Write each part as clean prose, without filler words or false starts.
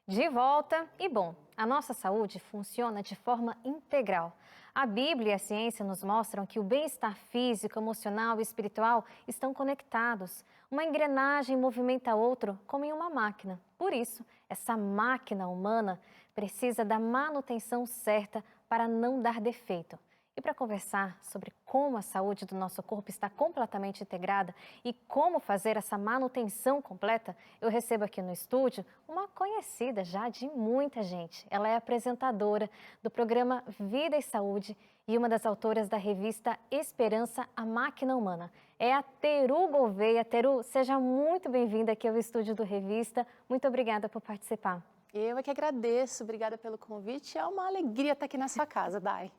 De volta e bom, a nossa saúde funciona de forma integral. A Bíblia e a ciência nos mostram que o bem-estar físico, emocional e espiritual estão conectados. Uma engrenagem movimenta a outra como em uma máquina. Por isso, essa máquina humana precisa da manutenção certa para não dar defeito. E para conversar sobre como a saúde do nosso corpo está completamente integrada e como fazer essa manutenção completa, eu recebo aqui no estúdio uma conhecida já de muita gente. Ela é apresentadora do programa Vida e Saúde e uma das autoras da revista Esperança, a Máquina Humana. É a Teru Gouveia. Teru, seja muito bem-vinda aqui ao estúdio do Revista. Muito obrigada por participar. Eu é que agradeço, obrigada pelo convite. É uma alegria estar aqui na sua casa, Dai.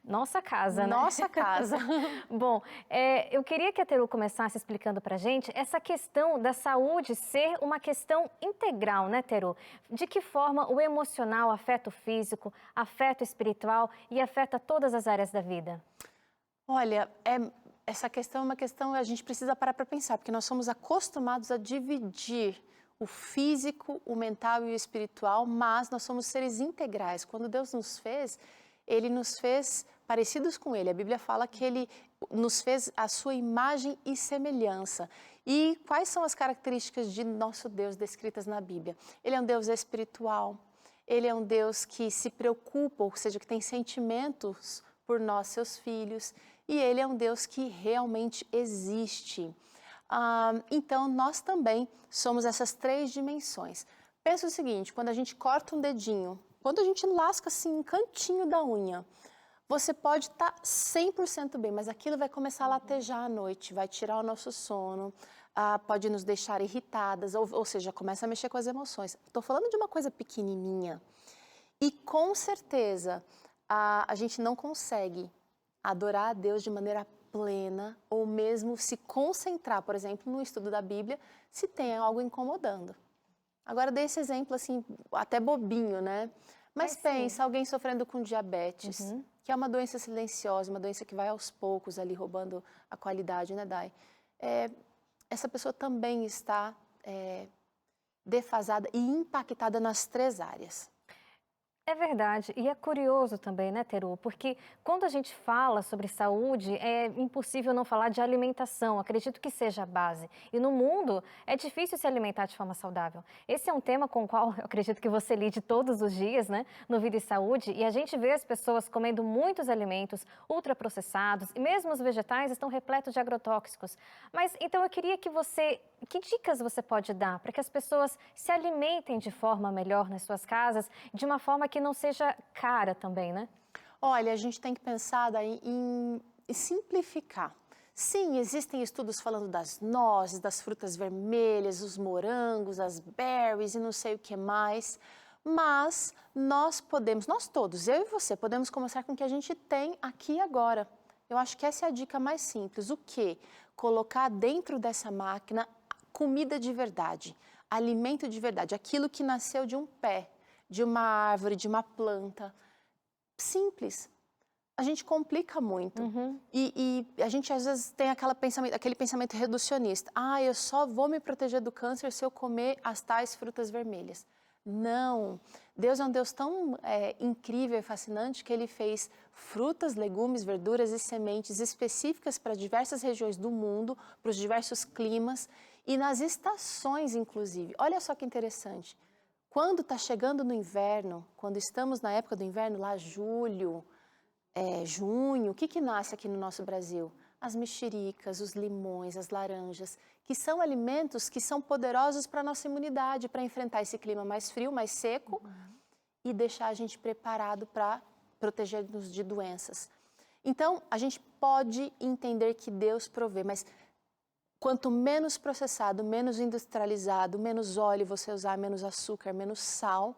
Nossa casa, né? Nossa casa. Bom, eu queria que a Teru começasse explicando pra gente essa questão da saúde ser uma questão integral, né, Teru? De que forma o emocional afeta o físico, afeta o espiritual e afeta todas as áreas da vida? Olha, essa questão é uma questão que a gente precisa parar para pensar, porque nós somos acostumados a dividir o físico, o mental e o espiritual, mas nós somos seres integrais. Quando Deus nos fez, Ele nos fez parecidos com Ele. A Bíblia fala que Ele nos fez a sua imagem e semelhança. E quais são as características de nosso Deus descritas na Bíblia? Ele é um Deus espiritual, Ele é um Deus que se preocupa, ou seja, que tem sentimentos por nós, seus filhos, e Ele é um Deus que realmente existe. Então, nós também somos essas três dimensões. Pensa o seguinte, quando a gente corta um dedinho, quando a gente lasca assim um cantinho da unha, você pode estar 100% bem, mas aquilo vai começar a latejar à noite, vai tirar o nosso sono, pode nos deixar irritadas, ou seja, começa a mexer com as emoções. Estou falando de uma coisa pequenininha e com certeza a gente não consegue adorar a Deus de maneira plena ou mesmo se concentrar, por exemplo, no estudo da Bíblia, se tem algo incomodando. Agora, dei esse exemplo assim, até bobinho, né? Mas pensa, alguém sofrendo com diabetes, que é uma doença silenciosa, uma doença que vai aos poucos ali roubando a qualidade, né, Dai? Essa pessoa também está defasada e impactada nas três áreas. É verdade, e é curioso também, né, Teru? Porque quando a gente fala sobre saúde, é impossível não falar de alimentação, acredito que seja a base. E no mundo, é difícil se alimentar de forma saudável. Esse é um tema com o qual eu acredito que você lide todos os dias, né, no Vida e Saúde, e a gente vê as pessoas comendo muitos alimentos ultraprocessados, e mesmo os vegetais estão repletos de agrotóxicos. Mas, então, eu queria que dicas você pode dar para que as pessoas se alimentem de forma melhor nas suas casas, de uma forma que não seja cara também, né? Olha, a gente tem que pensar daí em simplificar. Sim, existem estudos falando das nozes, das frutas vermelhas, os morangos, as berries e não sei o que mais, mas nós todos, eu e você, podemos começar com o que a gente tem aqui e agora. Eu acho que essa é a dica mais simples. O quê? Colocar dentro dessa máquina comida de verdade, alimento de verdade, aquilo que nasceu de um pé, de uma árvore, de uma planta. Simples. A gente complica muito. E a gente às vezes tem aquele pensamento reducionista. Eu só vou me proteger do câncer se eu comer as tais frutas vermelhas. Não. Deus é um Deus tão incrível e fascinante que Ele fez frutas, legumes, verduras e sementes específicas para diversas regiões do mundo, para os diversos climas e nas estações, inclusive. Olha só que interessante. Quando está chegando no inverno, quando estamos na época do inverno, lá julho, junho, o que nasce aqui no nosso Brasil? As mexericas, os limões, as laranjas, que são alimentos que são poderosos para a nossa imunidade, para enfrentar esse clima mais frio, mais seco e deixar a gente preparado para proteger-nos de doenças. Então, a gente pode entender que Deus provê, mas quanto menos processado, menos industrializado, menos óleo você usar, menos açúcar, menos sal,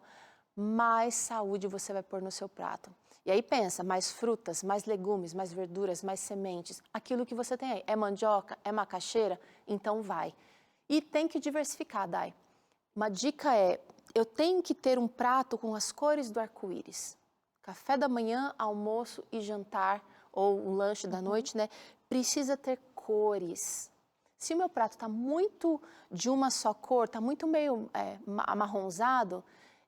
mais saúde você vai pôr no seu prato. E aí pensa, mais frutas, mais legumes, mais verduras, mais sementes, aquilo que você tem aí. É mandioca? É macaxeira? Então vai. E tem que diversificar, Dai. Uma dica eu tenho que ter um prato com as cores do arco-íris. Café da manhã, almoço e jantar, ou um lanche da noite, né? Precisa ter cores. Se o meu prato está muito de uma só cor, está muito meio amarronzado,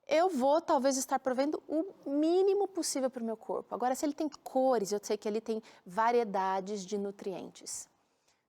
eu vou talvez estar provendo o mínimo possível para o meu corpo. Agora, se ele tem cores, eu sei que ele tem variedades de nutrientes.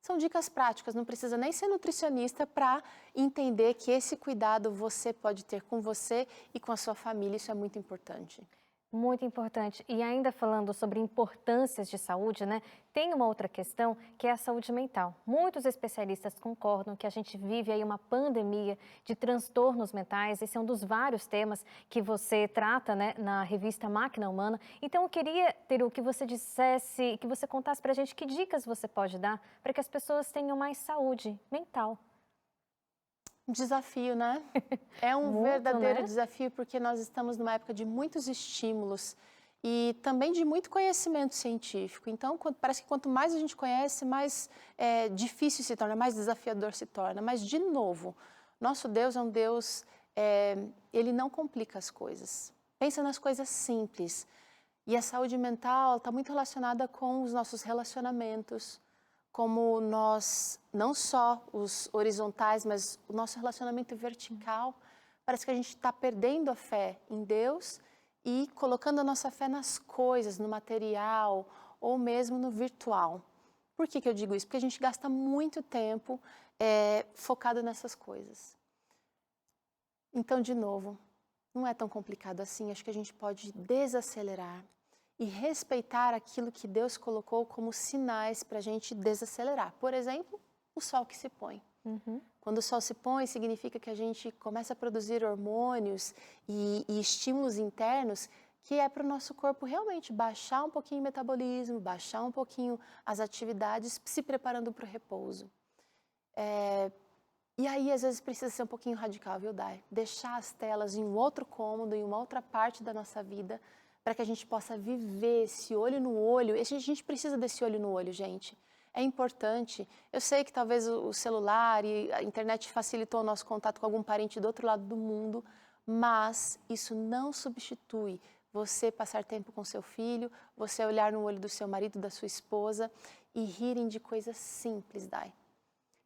São dicas práticas, não precisa nem ser nutricionista para entender que esse cuidado você pode ter com você e com a sua família, isso é muito importante. Muito importante. E ainda falando sobre importâncias de saúde, né? Tem uma outra questão que é a saúde mental. Muitos especialistas concordam que a gente vive aí uma pandemia de transtornos mentais. Esse é um dos vários temas que você trata, né, na revista Máquina Humana. Então, eu queria, Teru, que você dissesse, que você contasse pra gente que dicas você pode dar para que as pessoas tenham mais saúde mental. Desafio, né? É um Muito, verdadeiro né? desafio porque nós estamos numa época de muitos estímulos e também de muito conhecimento científico. Então, parece que quanto mais a gente conhece, mais difícil se torna, mais desafiador se torna. Mas, de novo, nosso Deus é um Deus, ele não complica as coisas. Pensa nas coisas simples. E a saúde mental está muito relacionada com os nossos relacionamentos, como nós, não só os horizontais, mas o nosso relacionamento vertical. Parece que a gente está perdendo a fé em Deus e colocando a nossa fé nas coisas, no material ou mesmo no virtual. Por que eu digo isso? Porque a gente gasta muito tempo focado nessas coisas. Então, de novo, não é tão complicado assim. Acho que a gente pode desacelerar e respeitar aquilo que Deus colocou como sinais para a gente desacelerar. Por exemplo, o sol que se põe. Quando o sol se põe, significa que a gente começa a produzir hormônios e estímulos internos que é para o nosso corpo realmente baixar um pouquinho o metabolismo, baixar um pouquinho as atividades, se preparando para o repouso. E aí, às vezes, precisa ser um pouquinho radical, viu, Dai? Deixar as telas em um outro cômodo, em uma outra parte da nossa vida, para que a gente possa viver esse olho no olho. A gente precisa desse olho no olho, gente. É importante. Eu sei que talvez o celular e a internet facilitou o nosso contato com algum parente do outro lado do mundo, mas isso não substitui você passar tempo com seu filho, você olhar no olho do seu marido, da sua esposa e rirem de coisas simples, Dai.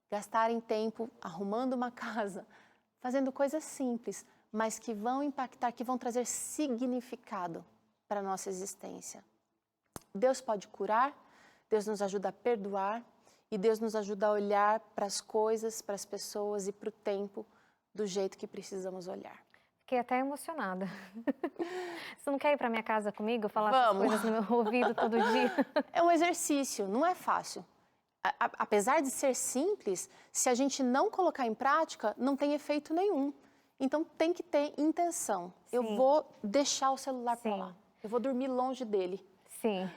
Gastarem tempo arrumando uma casa, fazendo coisas simples, mas que vão impactar, que vão trazer significado para a nossa existência. Deus pode curar, Deus nos ajuda a perdoar e Deus nos ajuda a olhar para as coisas, para as pessoas e para o tempo do jeito que precisamos olhar. Fiquei até emocionada. Você não quer ir para minha casa comigo, falar Vamos. essas coisas no meu ouvido todo dia? É um exercício, não é fácil. Apesar de ser simples, se a gente não colocar em prática, não tem efeito nenhum. Então tem que ter intenção. Sim. Eu vou deixar o celular para Sim. lá. Eu vou dormir longe dele. Sim.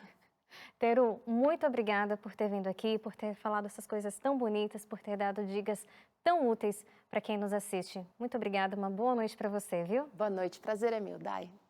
Teru, muito obrigada por ter vindo aqui, por ter falado essas coisas tão bonitas, por ter dado dicas tão úteis para quem nos assiste. Muito obrigada, uma boa noite para você, viu? Boa noite, prazer é meu, Dai.